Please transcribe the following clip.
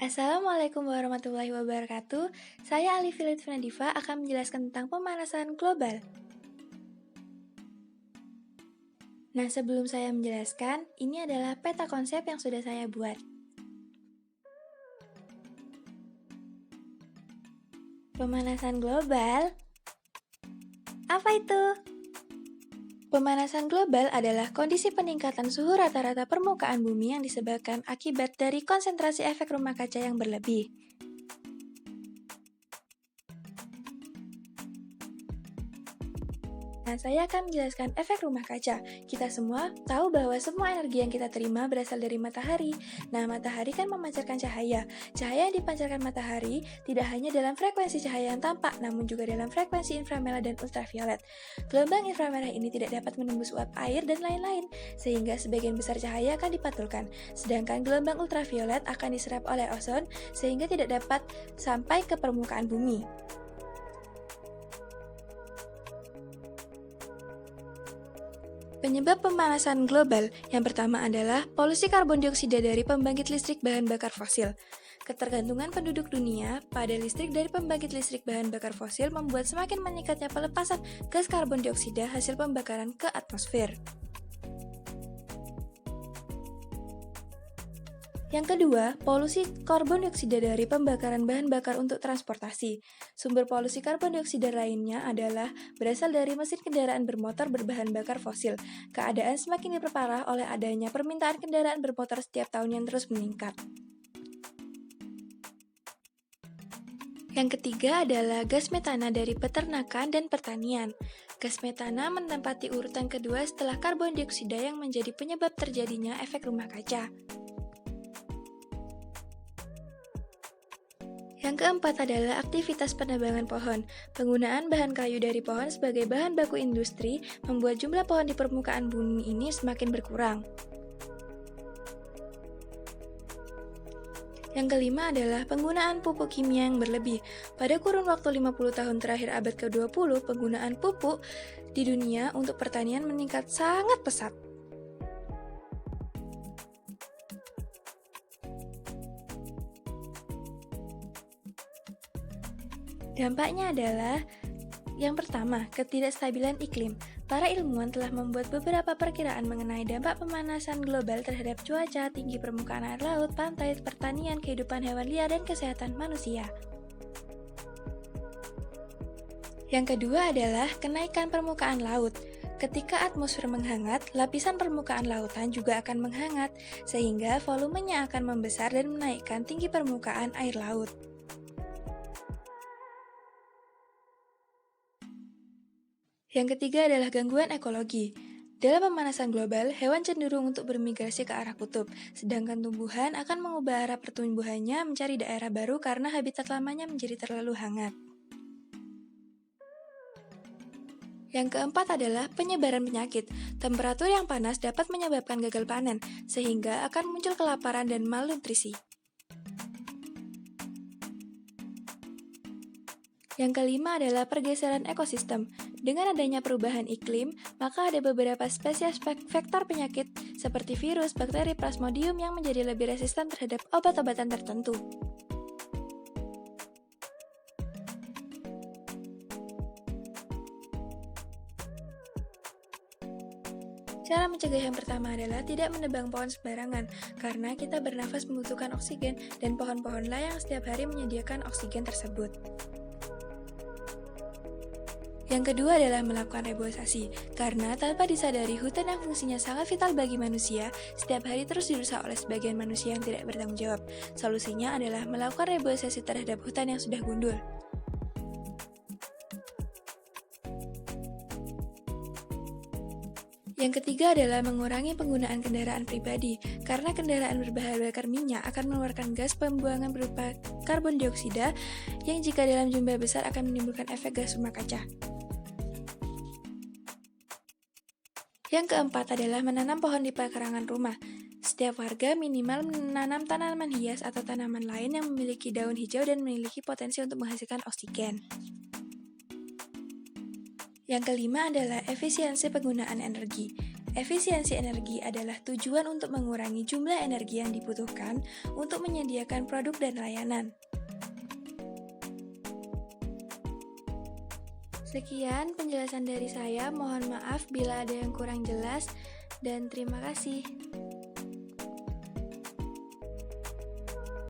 Assalamualaikum warahmatullahi wabarakatuh. Saya Ali Filit Nadifa akan menjelaskan tentang pemanasan global. Nah, sebelum saya menjelaskan, ini adalah peta konsep yang sudah saya buat. Pemanasan global? Apa itu? Pemanasan global adalah kondisi peningkatan suhu rata-rata permukaan bumi yang disebabkan akibat dari konsentrasi efek rumah kaca yang berlebih. Nah, saya akan menjelaskan efek rumah kaca. Kita semua tahu bahwa semua energi yang kita terima berasal dari matahari. Nah, matahari kan memancarkan cahaya. Cahaya yang dipancarkan matahari tidak hanya dalam frekuensi cahaya yang tampak, namun juga dalam frekuensi inframerah dan ultraviolet. Gelombang inframerah ini tidak dapat menembus uap air dan lain-lain, sehingga sebagian besar cahaya akan dipantulkan. Sedangkan gelombang ultraviolet akan diserap oleh ozon, sehingga tidak dapat sampai ke permukaan bumi. Penyebab pemanasan global yang pertama adalah polusi karbon dioksida dari pembangkit listrik bahan bakar fosil. Ketergantungan penduduk dunia pada listrik dari pembangkit listrik bahan bakar fosil membuat semakin meningkatnya pelepasan gas karbon dioksida hasil pembakaran ke atmosfer. Yang kedua, polusi karbon dioksida dari pembakaran bahan bakar untuk transportasi. Sumber polusi karbon dioksida lainnya adalah berasal dari mesin kendaraan bermotor berbahan bakar fosil. Keadaan semakin diperparah oleh adanya permintaan kendaraan bermotor setiap tahun yang terus meningkat. Yang ketiga adalah gas metana dari peternakan dan pertanian. Gas metana menempati urutan kedua setelah karbon dioksida yang menjadi penyebab terjadinya efek rumah kaca. Yang keempat adalah aktivitas penebangan pohon. Penggunaan bahan kayu dari pohon sebagai bahan baku industri membuat jumlah pohon di permukaan bumi ini semakin berkurang. Yang kelima adalah penggunaan pupuk kimia yang berlebih. Pada kurun waktu 50 tahun terakhir abad ke-20, penggunaan pupuk di dunia untuk pertanian meningkat sangat pesat. Dampaknya adalah yang pertama, ketidakstabilan iklim. Para ilmuwan telah membuat beberapa perkiraan mengenai dampak pemanasan global terhadap cuaca, tinggi permukaan air laut, pantai, pertanian, kehidupan hewan liar, dan kesehatan manusia. Yang kedua adalah kenaikan permukaan laut. Ketika atmosfer menghangat, lapisan permukaan lautan juga akan menghangat, sehingga volumenya akan membesar dan menaikkan tinggi permukaan air laut. Yang ketiga adalah gangguan ekologi. Dalam pemanasan global, hewan cenderung untuk bermigrasi ke arah kutub, sedangkan tumbuhan akan mengubah arah pertumbuhannya mencari daerah baru karena habitat lamanya menjadi terlalu hangat. Yang keempat adalah penyebaran penyakit. Temperatur yang panas dapat menyebabkan gagal panen, sehingga akan muncul kelaparan dan malnutrisi. Yang kelima adalah pergeseran ekosistem. Dengan adanya perubahan iklim, maka ada beberapa spesies vektor penyakit seperti virus, bakteri, plasmodium yang menjadi lebih resisten terhadap obat-obatan tertentu. Cara mencegah yang pertama adalah tidak menebang pohon sembarangan, karena kita bernafas membutuhkan oksigen dan pohon-pohonlah yang setiap hari menyediakan oksigen tersebut. Yang kedua adalah melakukan reboisasi, karena tanpa disadari hutan yang fungsinya sangat vital bagi manusia, setiap hari terus dirusak oleh sebagian manusia yang tidak bertanggung jawab. Solusinya adalah melakukan reboisasi terhadap hutan yang sudah gundul. Yang ketiga adalah mengurangi penggunaan kendaraan pribadi, karena kendaraan berbahan bakar minyak akan mengeluarkan gas pembuangan berupa karbon dioksida yang jika dalam jumlah besar akan menimbulkan efek gas rumah kaca. Yang keempat adalah menanam pohon di pekarangan rumah. Setiap warga minimal menanam tanaman hias atau tanaman lain yang memiliki daun hijau dan memiliki potensi untuk menghasilkan oksigen. Yang kelima adalah efisiensi penggunaan energi. Efisiensi energi adalah tujuan untuk mengurangi jumlah energi yang dibutuhkan untuk menyediakan produk dan layanan. Sekian penjelasan dari saya, mohon maaf bila ada yang kurang jelas, dan terima kasih.